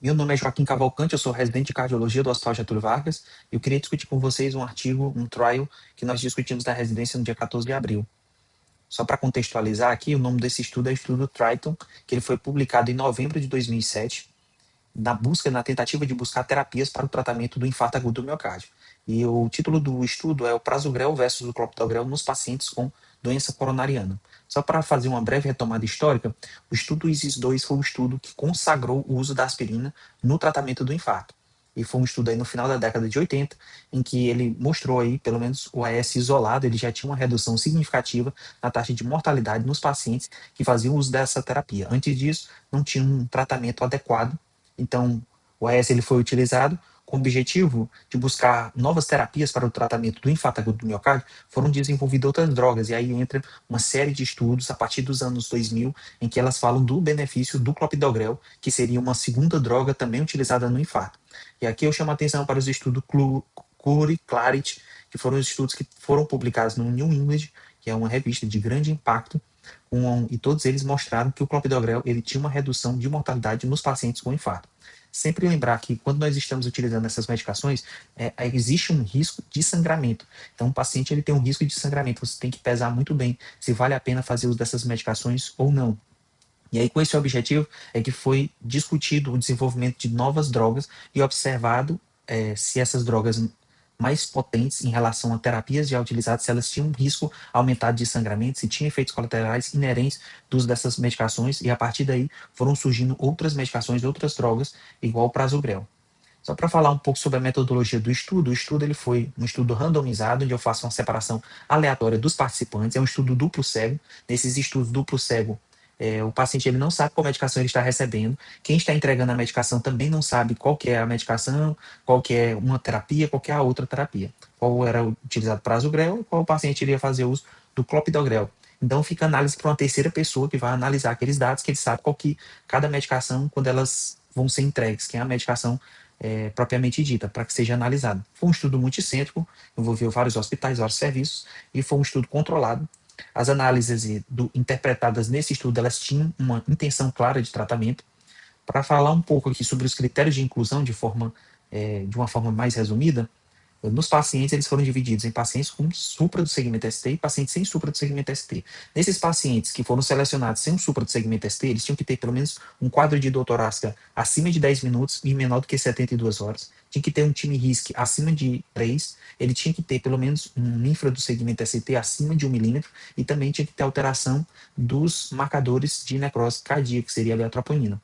Meu nome é Joaquim Cavalcante, eu sou residente de cardiologia do Hospital Getúlio Vargas e eu queria discutir com vocês um artigo, um trial, que nós discutimos na residência no dia 14 de abril. Só para contextualizar aqui, o nome desse estudo é o estudo Triton, que ele foi publicado em novembro de 2007, na tentativa de buscar terapias para o tratamento do infarto agudo do miocárdio. E o título do estudo é o Prasugrel versus o clopidogrel nos pacientes com doença coronariana. Só para fazer uma breve retomada histórica, o estudo ISIS-2 foi um estudo que consagrou o uso da aspirina no tratamento do infarto. E foi um estudo aí no final da década de 80, em que ele mostrou aí, pelo menos o AS isolado, ele já tinha uma redução significativa na taxa de mortalidade nos pacientes que faziam uso dessa terapia. Antes disso, não tinha um tratamento adequado. Então, o AS ele foi utilizado com o objetivo de buscar novas terapias para o tratamento do infarto agudo do miocárdio. Foram desenvolvidas outras drogas, e aí entra uma série de estudos a partir dos anos 2000, em que elas falam do benefício do clopidogrel, que seria uma segunda droga também utilizada no infarto. E aqui eu chamo a atenção para os estudos CLURE e CLARITY, que foram os estudos que foram publicados no New England, que é uma revista de grande impacto, e todos eles mostraram que o clopidogrel ele tinha uma redução de mortalidade nos pacientes com infarto. Sempre lembrar que quando nós estamos utilizando essas medicações, existe um risco de sangramento. Então, o paciente ele tem um risco de sangramento. Você tem que pesar muito bem se vale a pena fazer uso dessas medicações ou não. E aí, com esse objetivo, é que foi discutido o desenvolvimento de novas drogas e observado se essas drogas mais potentes em relação a terapias já utilizadas, se elas tinham um risco aumentado de sangramento, se tinham efeitos colaterais inerentes do uso dessas medicações, e a partir daí foram surgindo outras medicações, outras drogas, igual o Prasugrel. Só para falar um pouco sobre a metodologia do estudo, o estudo ele foi um estudo randomizado, onde eu faço uma separação aleatória dos participantes, é um estudo duplo cego. Nesses estudos duplo cego, o paciente ele não sabe qual medicação ele está recebendo, quem está entregando a medicação também não sabe qual que é a medicação, qual que é uma terapia, qual que é a outra terapia, qual era utilizado para Prasugrel e qual o paciente iria fazer uso do clopidogrel. Então fica análise para uma terceira pessoa que vai analisar aqueles dados, que ele sabe qual que cada medicação, quando elas vão ser entregues, que é a medicação propriamente dita, para que seja analisado. Foi um estudo multicêntrico, envolveu vários hospitais, vários serviços, e foi um estudo controlado. As análises interpretadas nesse estudo, elas tinham uma intenção clara de tratamento. Para falar um pouco aqui sobre os critérios de inclusão de uma forma mais resumida, nos pacientes, eles foram divididos em pacientes com supra do segmento ST e pacientes sem supra do segmento ST. Nesses pacientes que foram selecionados sem um supra do segmento ST, eles tinham que ter pelo menos um quadro de dor torácica acima de 10 minutos e menor do que 72 horas. Tinha que ter um time RISC acima de 3. Ele tinha que ter pelo menos um infra do segmento ST acima de 1 milímetro e também tinha que ter alteração dos marcadores de necrose cardíaca, que seria ali a troponina.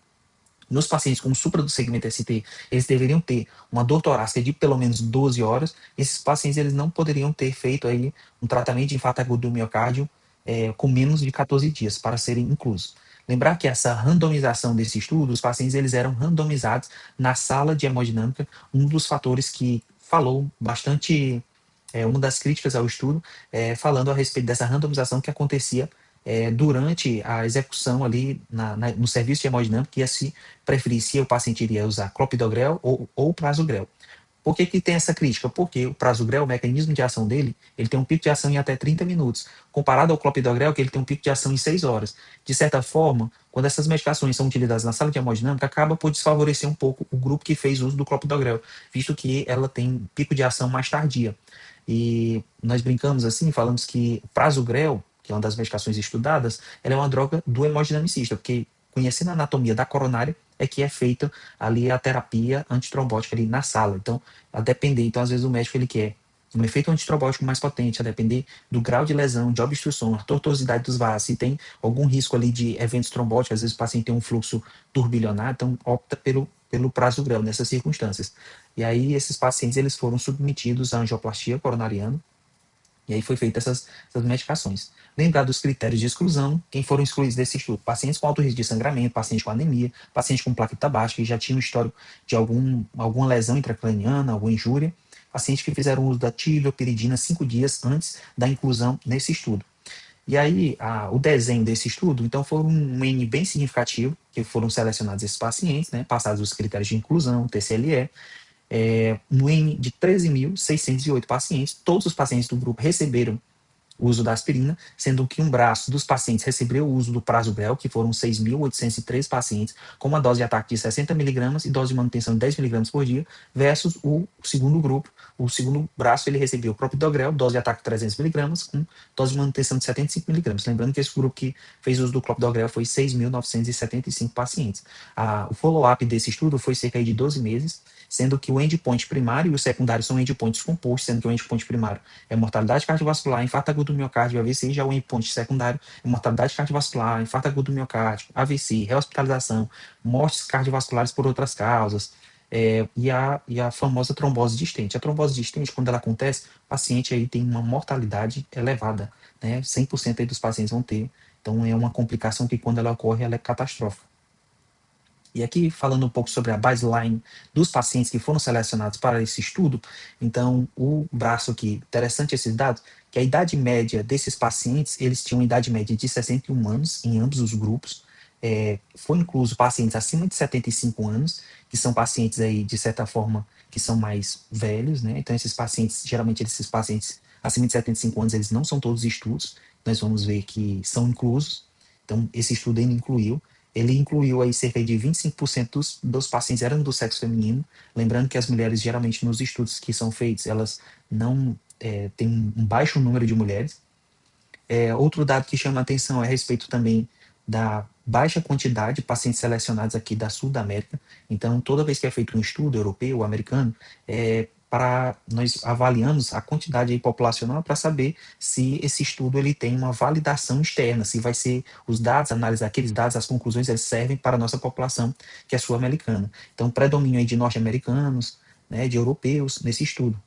Nos pacientes com supra do segmento ST, eles deveriam ter uma dor torácica de pelo menos 12 horas. Esses pacientes eles não poderiam ter feito aí um tratamento de infarto agudo do miocárdio com menos de 14 dias para serem inclusos. Lembrar que essa randomização desse estudo, os pacientes eles eram randomizados na sala de hemodinâmica, um dos fatores que falou bastante, uma das críticas ao estudo, falando a respeito dessa randomização que acontecia durante a execução ali no serviço de hemodinâmica, que ia se preferir se o paciente iria usar clopidogrel ou prasugrel. Por que tem essa crítica? Porque o prasugrel, o mecanismo de ação dele, ele tem um pico de ação em até 30 minutos, comparado ao clopidogrel, que ele tem um pico de ação em 6 horas. De certa forma, quando essas medicações são utilizadas na sala de hemodinâmica, acaba por desfavorecer um pouco o grupo que fez uso do clopidogrel, visto que ela tem pico de ação mais tardia. E nós brincamos assim, falamos que o prasugrel, que é uma das medicações estudadas, ela é uma droga do hemodinamicista, porque conhecendo a anatomia da coronária é que é feita ali a terapia antitrombótica ali na sala. Então, a depender, então às vezes o médico ele quer um efeito antitrombótico mais potente, a depender do grau de lesão, de obstrução, a tortuosidade dos vasos, se tem algum risco ali de eventos trombóticos, às vezes o paciente tem um fluxo turbilionar, então opta pelo prasugrel nessas circunstâncias. E aí esses pacientes eles foram submetidos à angioplastia coronariana, e aí foi feita essas medicações. Lembrar dos critérios de exclusão, quem foram excluídos desse estudo? Pacientes com alto risco de sangramento, paciente com anemia, paciente com plaqueta baixa, que já tinha um histórico de alguma lesão intracraniana, alguma injúria, pacientes que fizeram uso da tiopiridina 5 dias antes da inclusão nesse estudo. E aí, o desenho desse estudo, então, foi um N bem significativo, que foram selecionados esses pacientes, né, passados os critérios de inclusão, TCLE, no N de 13.608 pacientes. Todos os pacientes do grupo receberam o uso da aspirina, sendo que um braço dos pacientes recebeu o uso do prasugrel, que foram 6.803 pacientes, com uma dose de ataque de 60 miligramas e dose de manutenção de 10 miligramas por dia, versus o segundo grupo. O segundo braço ele recebeu o clopidogrel, dose de ataque de 300 miligramas, com dose de manutenção de 75 miligramas. Lembrando que esse grupo que fez uso do clopidogrel foi 6.975 pacientes. O follow-up desse estudo foi cerca de 12 meses, sendo que o endpoint primário e o secundário são endpoints compostos, sendo que o endpoint primário é mortalidade cardiovascular, infarto agudo do miocárdio e AVC, já o endpoint secundário é mortalidade cardiovascular, infarto agudo do miocárdio, AVC, rehospitalização, mortes cardiovasculares por outras causas, e a famosa trombose disstente. A trombose disstente, quando ela acontece, o paciente aí tem uma mortalidade elevada, né? 100% aí dos pacientes vão ter. Então, é uma complicação que, quando ela ocorre, ela é catastrófica. E aqui, falando um pouco sobre a baseline dos pacientes que foram selecionados para esse estudo, então, o braço aqui, interessante esses dados, que a idade média desses pacientes, eles tinham idade média de 61 anos em ambos os grupos, foi incluso pacientes acima de 75 anos, que são pacientes aí, de certa forma, que são mais velhos, né? Então, esses pacientes, geralmente, esses pacientes acima de 75 anos, eles não são todos estudos, nós vamos ver que são inclusos, então, esse estudo ainda incluiu. Ele incluiu aí cerca de 25% dos pacientes eram do sexo feminino, lembrando que as mulheres, geralmente, nos estudos que são feitos, elas não têm um baixo número de mulheres. Outro dado que chama a atenção é a respeito também da baixa quantidade de pacientes selecionados aqui da Sul da América. Então, toda vez que é feito um estudo europeu, americano, para nós avaliamos a quantidade aí populacional para saber se esse estudo ele tem uma validação externa, se vai ser os dados, analisar aqueles dados, as conclusões, eles servem para a nossa população, que é sul-americana. Então, predomínio aí de norte-americanos, né, de europeus nesse estudo.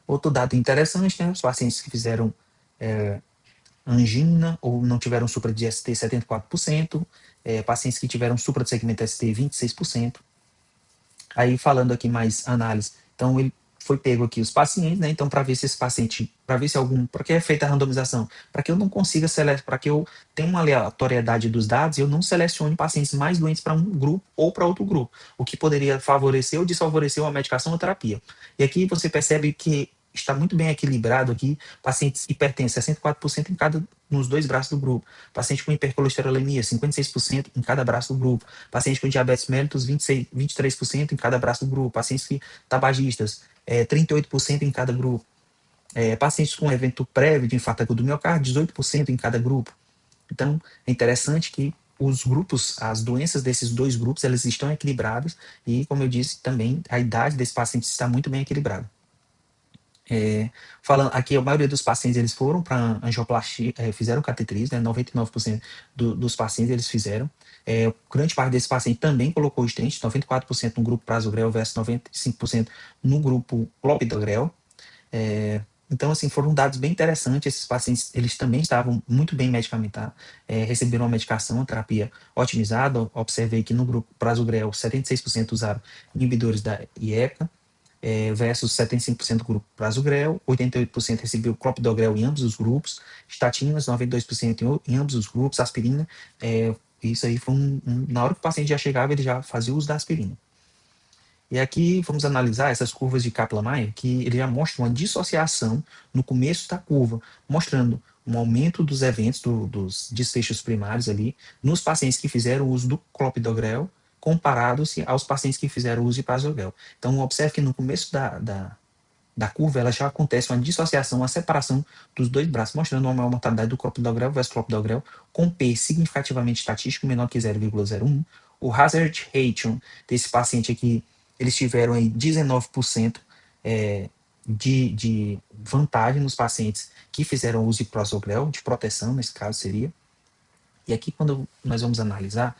Outro dado interessante, né, os pacientes que fizeram angina ou não tiveram supra de ST 74%, pacientes que tiveram supra de segmento ST 26%. Aí falando aqui mais análise, então ele foi pego aqui os pacientes, né? Então para ver se esse paciente, para ver se algum, para que é feita a randomização, para que eu não consiga selecionar, para que eu tenha uma aleatoriedade dos dados, eu não selecione pacientes mais doentes para um grupo ou para outro grupo, o que poderia favorecer ou desfavorecer uma medicação ou terapia. E aqui você percebe que está muito bem equilibrado aqui, pacientes hipertensos, 64% em cada, nos dois braços do grupo, paciente com hipercolesterolemia, 56% em cada braço do grupo, paciente com diabetes mellitus, 23% em cada braço do grupo, pacientes tabagistas, 38% em cada grupo, pacientes com evento prévio de infarto agudo do miocárdio, 18% em cada grupo. Então, é interessante que os grupos, as doenças desses dois grupos, elas estão equilibradas e, como eu disse, também a idade desse paciente está muito bem equilibrada. Falando aqui, a maioria dos pacientes eles foram para angioplastia, fizeram cateterismo, né? 99% dos pacientes eles fizeram. Grande parte desses pacientes também colocou stent, 94% no grupo prasugrel versus 95% no grupo clopidogrel. Então, assim, foram dados bem interessantes. Esses pacientes, eles também estavam muito bem medicamentados, receberam uma medicação, uma terapia otimizada. Observei que no grupo prasugrel, 76% usaram inibidores da IECA, versus 75% do grupo prasugrel, 88% recebeu clopidogrel em ambos os grupos, estatinas 92% em ambos os grupos, aspirina, isso aí foi na hora que o paciente já chegava, ele já fazia uso da aspirina. E aqui vamos analisar essas curvas de Kaplan-Meier, que ele já mostra uma dissociação no começo da curva, mostrando um aumento dos eventos, dos desfechos primários ali, nos pacientes que fizeram uso do clopidogrel, comparados aos pacientes que fizeram uso de prasugrel. Então, observe que no começo da curva, ela já acontece uma dissociação, uma separação dos dois braços, mostrando uma maior mortalidade do clopidogrel versus clopidogrel, com P significativamente estatístico, menor que 0,01. O hazard ratio desse paciente aqui, eles tiveram aí 19% de vantagem nos pacientes que fizeram uso de prasugrel, de proteção, nesse caso seria. E aqui, quando nós vamos analisar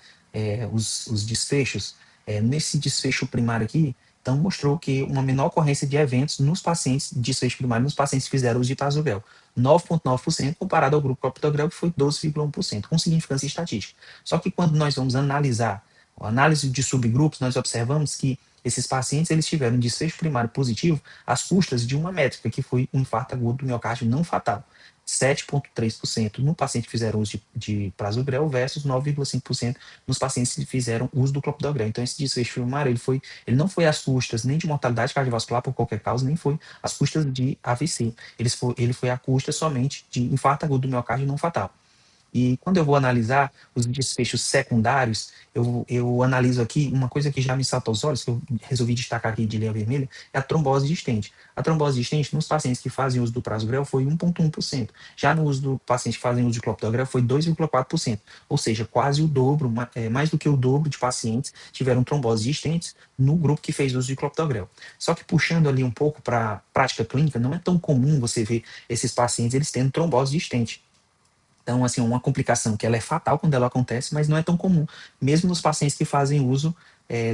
os desfechos, nesse desfecho primário aqui, então mostrou que uma menor ocorrência de eventos nos pacientes, desfecho primário, nos pacientes que fizeram uso de prasugrel, 9,9% comparado ao grupo clopidogrel, que foi 12,1%, com significância estatística. Só que quando nós vamos analisar a análise de subgrupos, nós observamos que esses pacientes eles tiveram desfecho primário positivo às custas de uma métrica, que foi um infarto agudo do miocárdio não fatal. 7,3% no paciente que fizeram uso de prasugrel versus 9,5% nos pacientes que fizeram uso do clopidogrel. Então, esse desfecho primário, ele não foi às custas nem de mortalidade cardiovascular por qualquer causa, nem foi às custas de AVC. Ele foi à custa somente de infarto agudo do miocárdio não fatal. E quando eu vou analisar os desfechos secundários, eu analiso aqui uma coisa que já me salta aos olhos, que eu resolvi destacar aqui de linha vermelha, é a trombose de stent. A trombose de stent nos pacientes que fazem uso do prasugrel foi 1,1%. Já no uso do paciente que fazem uso de clopidogrel foi 2,4%. Ou seja, quase o dobro, mais do que o dobro de pacientes tiveram trombose de stents no grupo que fez uso de clopidogrel. Só que puxando ali um pouco para a prática clínica, não é tão comum você ver esses pacientes eles tendo trombose de stent. Então, assim, uma complicação que ela é fatal quando ela acontece, mas não é tão comum, mesmo nos pacientes que fazem uso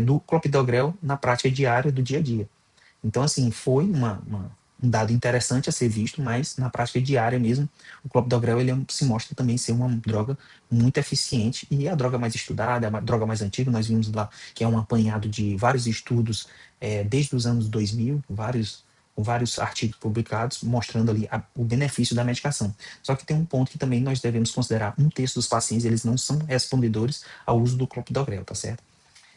do clopidogrel na prática diária do dia a dia. Então, assim, foi um dado interessante a ser visto, mas na prática diária mesmo, o clopidogrel se mostra também ser uma droga muito eficiente e é a droga mais estudada, é a droga mais antiga. Nós vimos lá que é um apanhado de vários estudos desde os anos 2000, vários artigos publicados mostrando ali o benefício da medicação. Só que tem um ponto que também nós devemos considerar: um terço dos pacientes eles não são respondedores ao uso do clopidogrel, tá certo?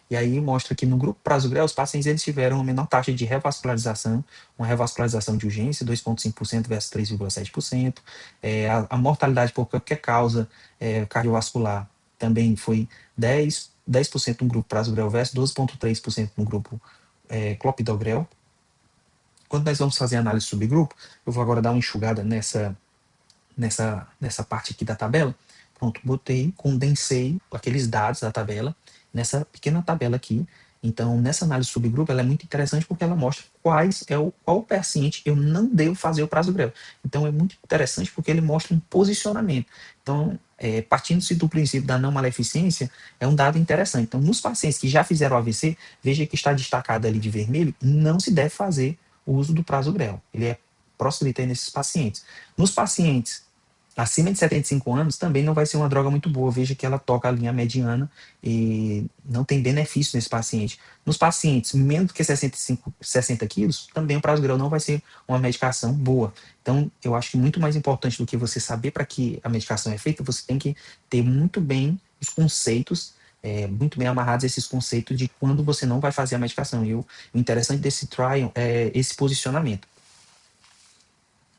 E aí mostra que no grupo prasugrel, os pacientes eles tiveram uma menor taxa de revascularização, uma revascularização de urgência, 2,5% versus 3,7%. A mortalidade por qualquer causa cardiovascular também foi 10% no grupo prasugrel versus 12,3% no grupo clopidogrel. Quando nós vamos fazer análise de subgrupo, eu vou agora dar uma enxugada nessa parte aqui da tabela. Pronto, botei, condensei aqueles dados da tabela nessa pequena tabela aqui. Então, nessa análise de subgrupo, ela é muito interessante porque ela mostra qual paciente eu não devo fazer o prasugrel. Então, é muito interessante porque ele mostra um posicionamento. Então, partindo-se do princípio da não maleficência, é um dado interessante. Então, nos pacientes que já fizeram AVC, veja que está destacado ali de vermelho, não se deve fazer o uso do prasugrel. Ele é proscrito aí nesses pacientes. Nos pacientes acima de 75 anos também não vai ser uma droga muito boa. Veja que ela toca a linha mediana e não tem benefício nesse paciente. Nos pacientes menos do que 60 quilos, também o prasugrel não vai ser uma medicação boa. Então, eu acho que muito mais importante do que você saber para que a medicação é feita, você tem que ter muito bem os conceitos, muito bem amarrados esses conceitos de quando você não vai fazer a medicação. E o interessante desse trial é esse posicionamento.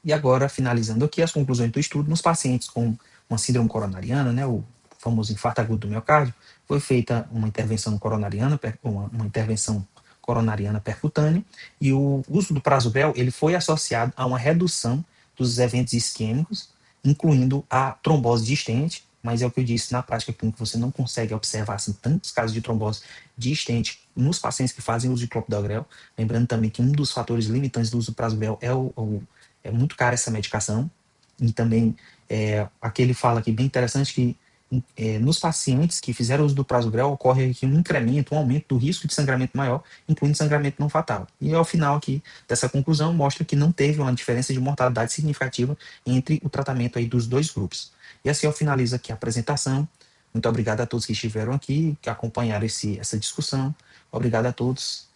E agora, finalizando aqui as conclusões do estudo, nos pacientes com uma síndrome coronariana, né, o famoso infarto agudo do miocárdio, foi feita uma intervenção coronariana, uma intervenção coronariana percutânea, e o uso do prasugrel ele foi associado a uma redução dos eventos isquêmicos, incluindo a trombose de stent, mas é o que eu disse, na prática clínica você não consegue observar assim, tantos casos de trombose de stent nos pacientes que fazem uso de clopidogrel. Lembrando também que um dos fatores limitantes do uso do prasugrel é muito cara essa medicação. E também, aqui ele fala aqui bem interessante que nos pacientes que fizeram uso do prasugrel ocorre aqui um incremento, um aumento do risco de sangramento maior, incluindo sangramento não fatal. E ao final aqui dessa conclusão mostra que não teve uma diferença de mortalidade significativa entre o tratamento aí dos dois grupos. E assim eu finalizo aqui a apresentação. Muito obrigado a todos que estiveram aqui, que acompanharam essa discussão. Obrigado a todos.